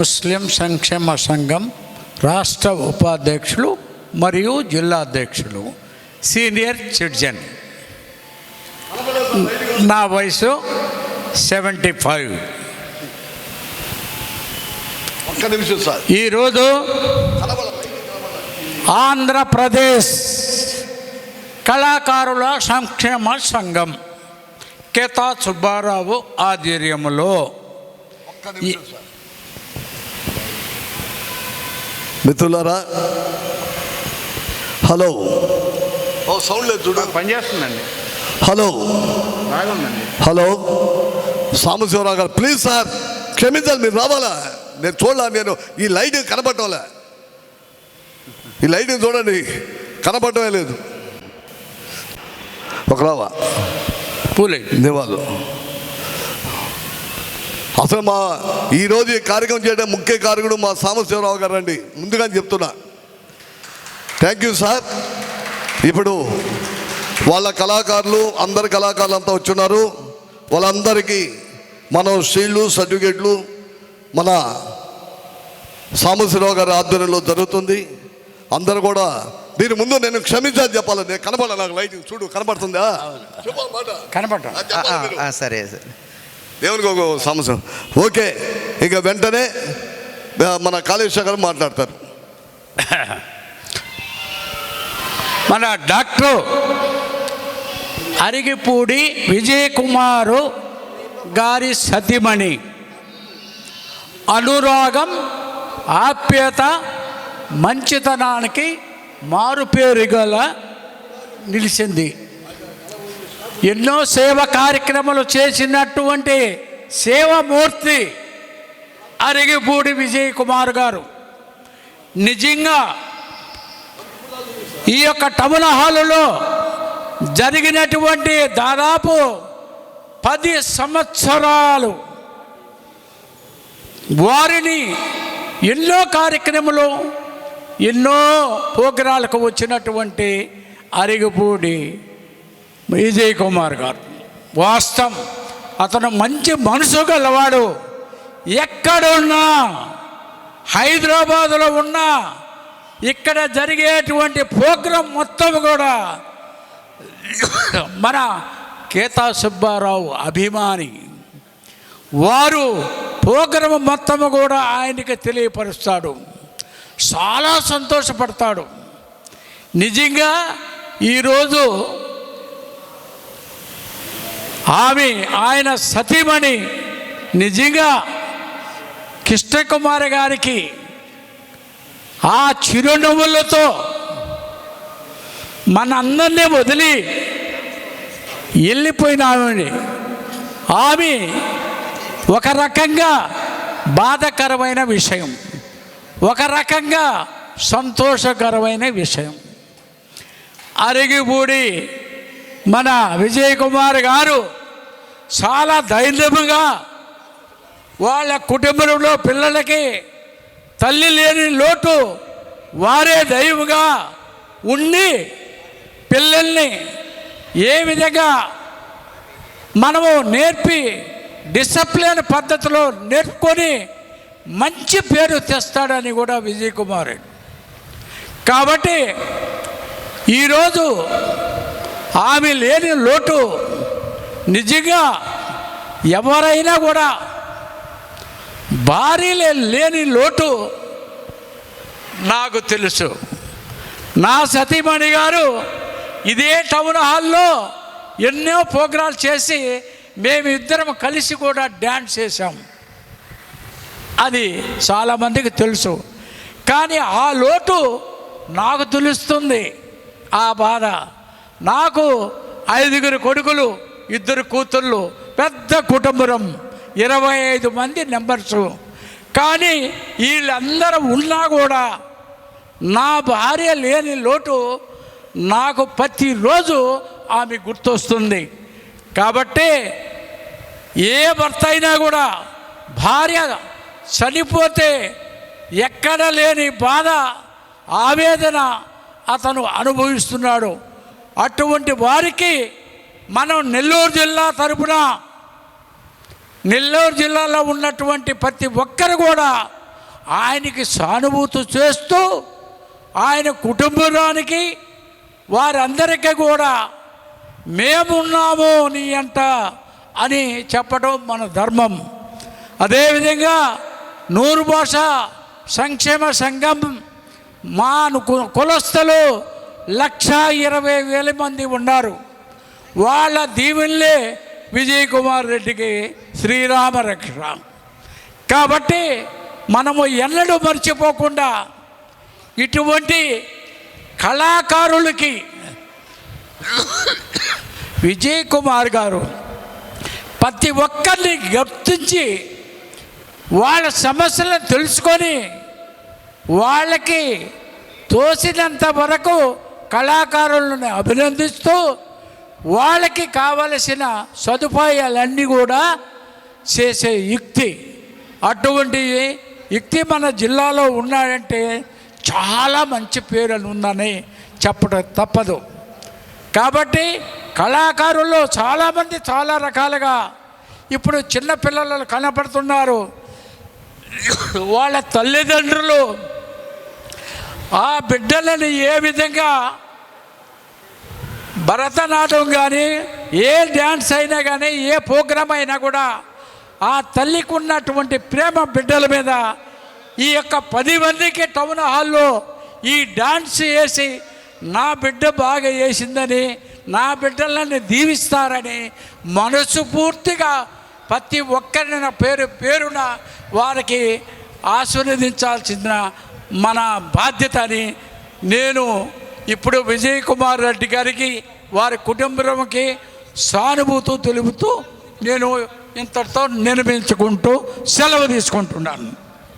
ముస్లిం సంక్షేమ సంఘం రాష్ట్ర ఉపాధ్యక్షులు మరియు జిల్లా అధ్యక్షులు, సీనియర్ సిటిజన్. నా వయసు 75. ఈరోజు ఆంధ్రప్రదేశ్ కళాకారుల సంక్షేమ సంఘం కేతా సుబ్బారావు ఆధ్వర్యంలో మిత్రులారా, హలో. సౌండ్ లేదు, చూడు. పనిచేస్తుందండి. హలో హలో సాంబశివరావు గారు, ప్లీజ్ సార్ క్షమించాలి, మీరు రావాలా? నేను చూడాల, నేను ఈ లైట్ కనపడటంలే, ఈ లైట్ చూడండి కనపడటమే లేదు. ఒక రావా పూలే దేవాలు. అసలు మా ఈరోజు ఈ కార్యక్రమం చేయడం ముఖ్య కారకుడు మా సాంబశివరావు గారు అండి. ముందుగా చెప్తున్నా, థ్యాంక్ యూ సార్. ఇప్పుడు వాళ్ళ కళాకారులు, అందరి కళాకారులు అంతా వచ్చున్నారు. వాళ్ళందరికీ మనం షీల్డ్లు, సర్టిఫికేట్లు మన సాంబశివరావు గారి ఆధ్వర్యంలో జరుగుతుంది. అందరూ కూడా దీని ముందు నేను క్షమించాలని చెప్పాలి. నేను కనపడ, నాకు లైట్ చూడు కనపడుతుందా? కనపడ. సరే సరే, దేవునికి ఒక సమస్య. ఓకే, ఇక వెంటనే మన కాళేశ్వర గారు మాట్లాడతారు. మన డాక్టర్ అరిగిపూడి విజయ్ కుమారు గారి సతీమణి అనురాగం, ఆప్యాయత, మంచితనానికి మారుపేరుగా నిలిచింది. ఎన్నో సేవ కార్యక్రమాలు చేసినటువంటి సేవామూర్తి అరిగిపూడి విజయ్ కుమార్ గారు నిజంగా ఈ యొక్క టౌన్ హాలులో జరిగినటువంటి దాదాపు 10 సంవత్సరాలు వారిని ఎన్నో కార్యక్రమాలు, ఎన్నో ప్రోగ్రాలకు వచ్చినటువంటి అరిగిపూడి విజయ్ కుమార్ గారు వాస్తవం. అతను మంచి మనసు గలవాడు. ఎక్కడున్నా, హైదరాబాదులో ఉన్నా, ఇక్కడ జరిగేటువంటి ప్రోగ్రాం మొత్తం కూడా మన కేతా సుబ్బారావు అభిమాని. వారు ప్రోగ్రాం మొత్తం కూడా ఆయనకి తెలియపరుస్తాడు. చాలా సంతోషపడతాడు. నిజంగా ఈరోజు ఆయన సతీమణి నిజంగా కృష్ణకుమారి గారికి ఆ చిరునవ్వులతో మనందరినీ వదిలి వెళ్ళిపోయినామండి. ఆమె ఒక రకంగా బాధాకరమైన విషయం, ఒక రకంగా సంతోషకరమైన విషయం. అరిగిపూడి మన విజయ్ కుమార్ గారు చాలా ధైర్యంగా వాళ్ళ కుటుంబంలో పిల్లలకి తల్లి లేని లోటు వారే దైవంగా ఉండి పిల్లల్ని ఏ విధంగా మనము నేర్పి డిసిప్లిన్ పద్ధతిలో నేర్చుకొని మంచి పేరు తెస్తాడని కూడా విజయ్ కుమార్. కాబట్టి ఈరోజు ఆమె లేని లోటు నిజంగా ఎవరైనా కూడా, భార్య లేని లోటు నాకు తెలుసు. నా సతీమణి గారు ఇదే టౌన్ హాల్లో ఎన్నో ప్రోగ్రాలు చేసి మేమిద్దరం కలిసి కూడా డ్యాన్స్ చేశాం. అది చాలామందికి తెలుసు. కానీ ఆ లోటు నాకు తెలుస్తుంది, ఆ బాధ. నాకు 5 కొడుకులు, 2 కూతుళ్ళు, పెద్ద కుటుంబం, 25 మంది మెంబర్సు. కానీ వీళ్ళందరూ ఉన్నా కూడా నా భార్య లేని లోటు నాకు ప్రతిరోజు ఆమె గుర్తొస్తుంది. కాబట్టి ఏ భర్త అయినా కూడా భార్య చనిపోతే ఎక్కడ లేని బాధ, ఆవేదన అతను అనుభవిస్తున్నాడు. అటువంటి వారికి మనం నెల్లూరు జిల్లా తరపున నెల్లూరు జిల్లాలో ఉన్నటువంటి ప్రతి ఒక్కరు కూడా ఆయనకి సానుభూతి చేస్తూ ఆయన కుటుంబానికి వారందరికీ కూడా మేమున్నాము నీ అంట అని చెప్పడం మన ధర్మం. అదేవిధంగా నూరు భాష సంక్షేమ సంఘం మా కులస్తులు 1,20,000 మంది ఉన్నారు. వాళ్ళ దీవెనలే విజయ్ కుమార్ రెడ్డికి శ్రీరామ రక్ష. కాబట్టి మనము ఎన్నడూ మర్చిపోకుండా ఇటువంటి కళాకారులకి విజయ్ కుమార్ గారు ప్రతి ఒక్కరిని గుర్తించి వాళ్ళ సమస్యలను తెలుసుకొని వాళ్ళకి తోసినంత వరకు కళాకారులను అభినందిస్తూ వాళ్ళకి కావలసిన సదుపాయాలన్నీ కూడా చేసే యుక్తి, అటువంటి యుక్తి మన జిల్లాలో ఉన్నాడంటే చాలా మంచి పేరు ఉందని చెప్పడం తప్పదు. కాబట్టి కళాకారుల్లో చాలామంది చాలా రకాలుగా ఇప్పుడు చిన్నపిల్లలు కనపడుతున్నారు. వాళ్ళ తల్లిదండ్రులు ఆ బిడ్డలని ఏ విధంగా భరతనాట్యం కానీ ఏ డ్యాన్స్ అయినా కానీ ఏ ప్రోగ్రాం అయినా కూడా ఆ తల్లికి ఉన్నటువంటి ప్రేమ బిడ్డల మీద ఈ యొక్క 10 మందికి టౌన్ హాల్లో ఈ డాన్స్ వేసి నా బిడ్డ బాగా వేసిందని నా బిడ్డలని దీవిస్తారని మనసు పూర్తిగా ప్రతి ఒక్కరిని పేరున వారికి ఆశీర్వదించాల్సిన మన బాధ్యత అని నేను ఇప్పుడు విజయ్ కుమార్ రెడ్డి గారికి వారి కుటుంబానికి సానుభూతి తెలుపుతూ నేను ఇంతటితో నిర్మించుకుంటూ సెలవు తీసుకుంటున్నాను.